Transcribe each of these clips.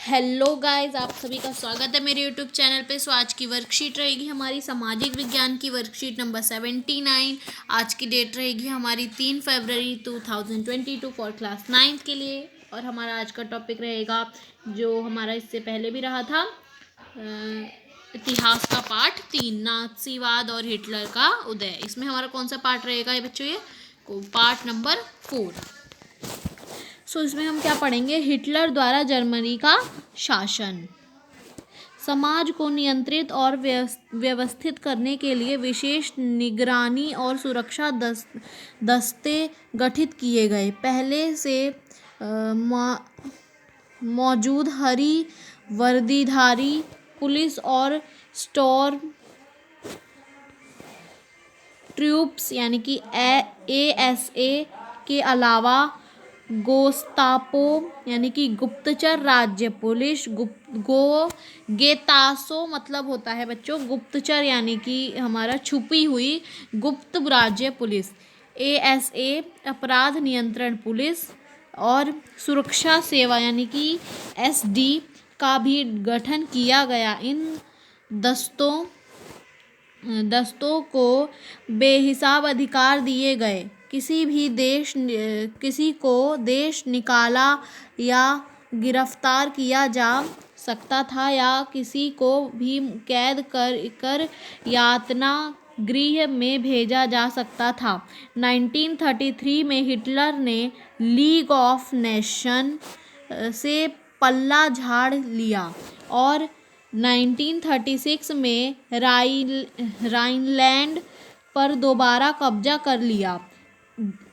Hello guys, आप सभी का स्वागत है मेरे यूट्यूब चैनल पे। सो आज की वर्कशीट रहेगी हमारी सामाजिक विज्ञान की वर्कशीट नंबर 79। आज की डेट रहेगी हमारी 3 फरवरी 2022 फॉर क्लास 9th के लिए। और हमारा आज का टॉपिक रहेगा जो हमारा इससे पहले भी रहा था, इतिहास का पार्ट 3, नाथसीवाद और हिटलर का उदय। इसमें हमारा कौन सा पार्ट रहेगा ये बच्चों? ये पार्ट नंबर 4। सो इसमें हम क्या पढ़ेंगे? हिटलर द्वारा जर्मनी का शासन। समाज को नियंत्रित और व्यवस्थित करने के लिए विशेष निगरानी और सुरक्षा दस्ते गठित किए गए। पहले से मौजूद हरी वर्दीधारी पुलिस और स्टॉर्म ट्रूप्स यानी कि ASA के अलावा गोस्तापो यानी कि गुप्तचर राज्य पुलिस, गेतासो मतलब होता है बच्चों गुप्तचर यानी कि हमारा छुपी हुई गुप्त राज्य पुलिस, ASA अपराध नियंत्रण पुलिस और सुरक्षा सेवा यानी कि SD का भी गठन किया गया। इन दस्तों को बेहिसाब अधिकार दिए गए। किसी को देश निकाला या गिरफ्तार किया जा सकता था या किसी को भी कैद कर यातना गृह में भेजा जा सकता था। 1933 में हिटलर ने लीग ऑफ नेशन से पल्ला झाड़ लिया और 1936 में राइनलैंड पर दोबारा कब्जा कर लिया।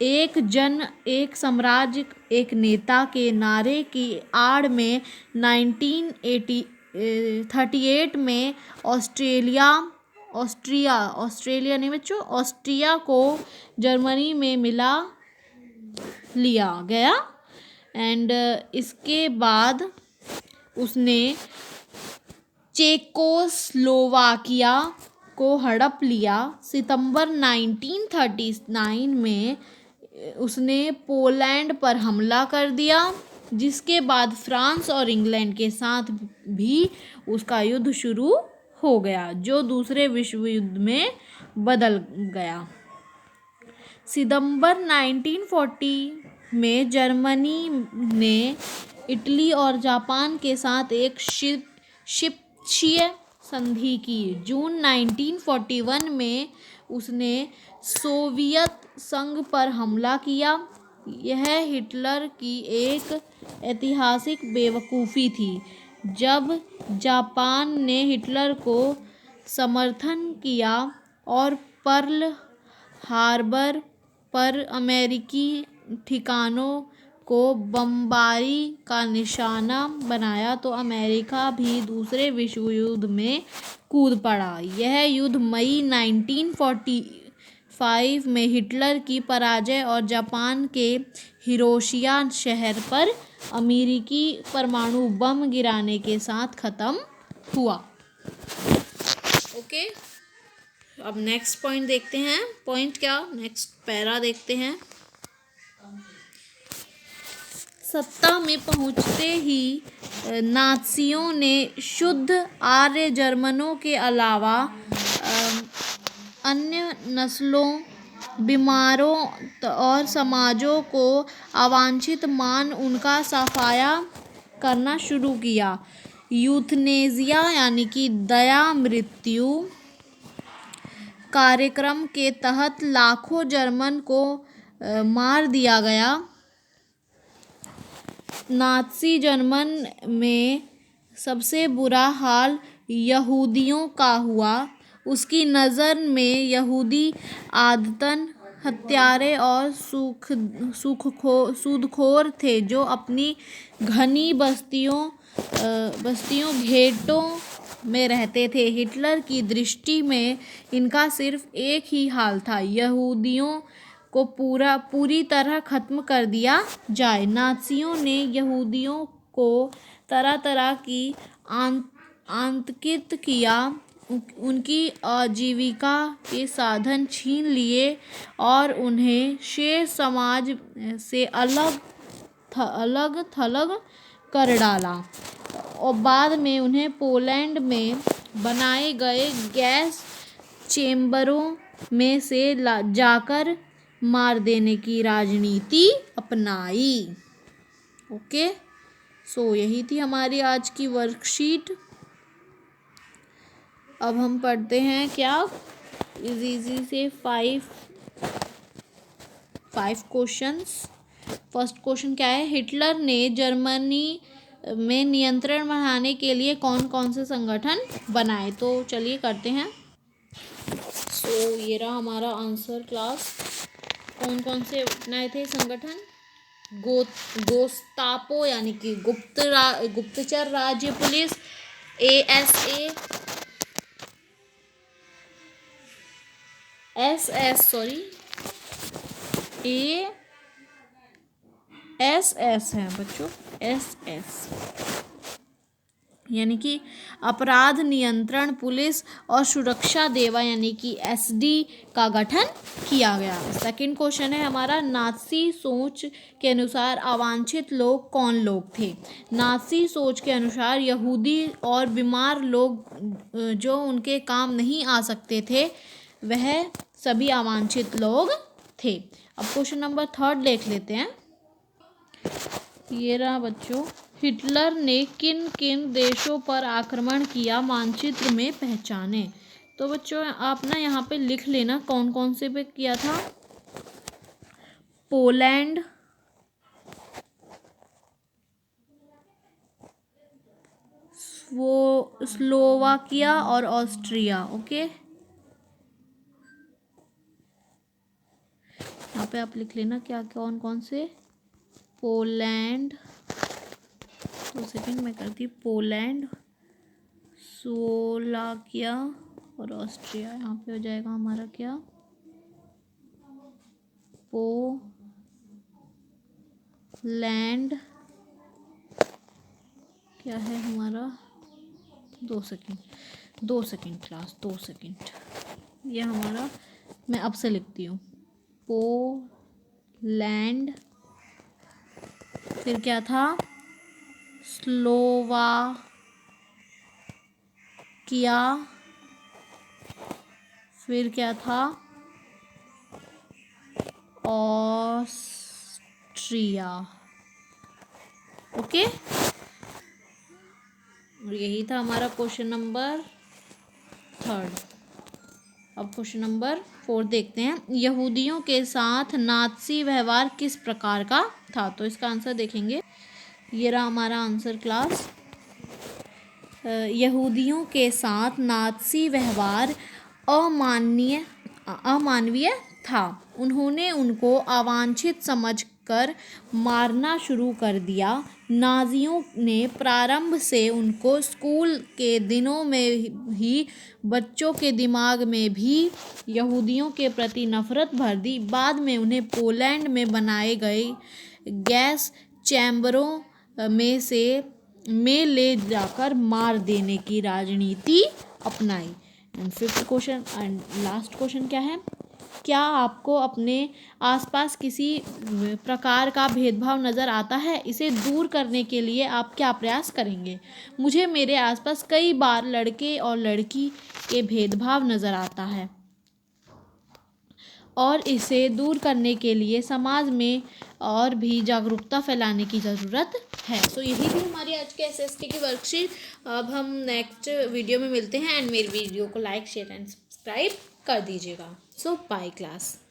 एक जन एक साम्राज्य एक नेता के नारे की आड़ में 1938 में ऑस्ट्रिया को जर्मनी में मिला लिया गया। एंड इसके बाद उसने चेकोस्लोवाकिया को हड़प लिया। सितंबर 1939 में उसने पोलैंड पर हमला कर दिया, जिसके बाद फ्रांस और इंग्लैंड के साथ भी उसका युद्ध शुरू हो गया, जो दूसरे विश्व युद्ध में बदल गया। सितंबर 1940 में जर्मनी ने इटली और जापान के साथ एक क्षिपक्षीय संधि की। जून 1941 में उसने सोवियत संघ पर हमला किया। यह हिटलर की एक ऐतिहासिक बेवकूफ़ी थी। जब जापान ने हिटलर को समर्थन किया और पर्ल हार्बर पर अमेरिकी ठिकानों को बमबारी का निशाना बनाया तो अमेरिका भी दूसरे विश्व युद्ध में कूद पड़ा। यह युद्ध मई 1945 में हिटलर की पराजय और जापान के हिरोशिमा शहर पर अमेरिकी परमाणु बम गिराने के साथ खत्म हुआ। ओके, अब नेक्स्ट पॉइंट देखते हैं। नेक्स्ट पैरा देखते हैं। सत्ता में पहुंचते ही नात्सियों ने शुद्ध आर्य जर्मनों के अलावा अन्य नस्लों, बीमारों और समाजों को अवांछित मान उनका सफाया करना शुरू किया। यूथनेसिया यानी कि दया मृत्यु कार्यक्रम के तहत लाखों जर्मन को मार दिया गया। नात्सी जर्मन में सबसे बुरा हाल यहूदियों का हुआ। उसकी नज़र में यहूदी आदतन हत्यारे और सूदखोर थे, जो अपनी घनी बस्तियों घेटों में रहते थे। हिटलर की दृष्टि में इनका सिर्फ एक ही हाल था, यहूदियों को पूरी तरह खत्म कर दिया जाए। नात्सियों ने यहूदियों को तरह तरह की आतंकित किया, उनकी आजीविका के साधन छीन लिए और उन्हें शेष समाज से अलग थलग कर डाला। और बाद में उन्हें पोलैंड में बनाए गए गैस चेम्बरों में से जाकर मार देने की राजनीति अपनाई। ओके, सो यही थी हमारी आज की वर्कशीट। अब हम पढ़ते हैं क्या इजी से फाइव क्वेश्चंस। फर्स्ट क्वेश्चन क्या है, हिटलर ने जर्मनी में नियंत्रण बढ़ाने के लिए कौन कौन से संगठन बनाए। तो चलिए करते हैं। सो ये रहा हमारा आंसर क्लास। कौन कौन से बनाए थे संगठन, गोस्तापो यानी कि गुप्तचर राज्य पुलिस, एएसए, एसएस है बच्चों, एसएस यानी कि अपराध नियंत्रण पुलिस, और सुरक्षा देवा यानी कि एसडी का गठन किया गया। सेकंड क्वेश्चन है हमारा, नाज़ी सोच के अनुसार अवांछित लोग कौन लोग थे। नाज़ी सोच के अनुसार यहूदी और बीमार लोग जो उनके काम नहीं आ सकते थे वह सभी अवांछित लोग थे। अब क्वेश्चन नंबर थर्ड देख लेते हैं। ये रहा बच्चों, हिटलर ने किन किन देशों पर आक्रमण किया, मानचित्र में पहचाने। तो बच्चों आप ना यहाँ पे लिख लेना कौन कौन से पे किया था। पोलैंड, स्लोवाकिया और ऑस्ट्रिया। ओके, यहाँ पे आप लिख लेना क्या कौन कौन से। पोलैंड, तो सेकंड में करती पोलैंड, स्लोवाकिया और ऑस्ट्रिया। यहाँ पे हो जाएगा हमारा क्या, पोलैंड क्या है हमारा, 2 सेकंड क्लास, 2 सेकंड। ये हमारा, मैं अब से लिखती हूँ, पोलैंड, फिर क्या था, स्लोवाकिया, फिर क्या था, ऑस्ट्रिया। ओके, और यही था हमारा क्वेश्चन नंबर थर्ड। अब क्वेश्चन नंबर 4 देखते हैं। यहूदियों के साथ नाज़ी व्यवहार किस प्रकार का था। तो इसका आंसर देखेंगे। ये रहा हमारा आंसर क्लास। यहूदियों के साथ नाज़ी व्यवहार अमानवीय था। उन्होंने उनको अवांछित समझकर मारना शुरू कर दिया। नाज़ियों ने प्रारंभ से उनको स्कूल के दिनों में ही बच्चों के दिमाग में भी यहूदियों के प्रति नफरत भर दी। बाद में उन्हें पोलैंड में बनाए गए गैस चैम्बरों में ले जाकर मार देने की राजनीति अपनाई। And fifth question and last question क्या है, क्या आपको अपने आसपास किसी प्रकार का भेदभाव नज़र आता है। इसे दूर करने के लिए आप क्या प्रयास करेंगे। मुझे मेरे आसपास कई बार लड़के और लड़की के भेदभाव नज़र आता है और इसे दूर करने के लिए समाज में और भी जागरूकता फैलाने की ज़रूरत है। सो यही थी हमारी आज के एसएसटी की वर्कशीट। अब हम नेक्स्ट वीडियो में मिलते हैं एंड मेरी वीडियो को लाइक शेयर एंड सब्सक्राइब कर दीजिएगा। सो बाय क्लास।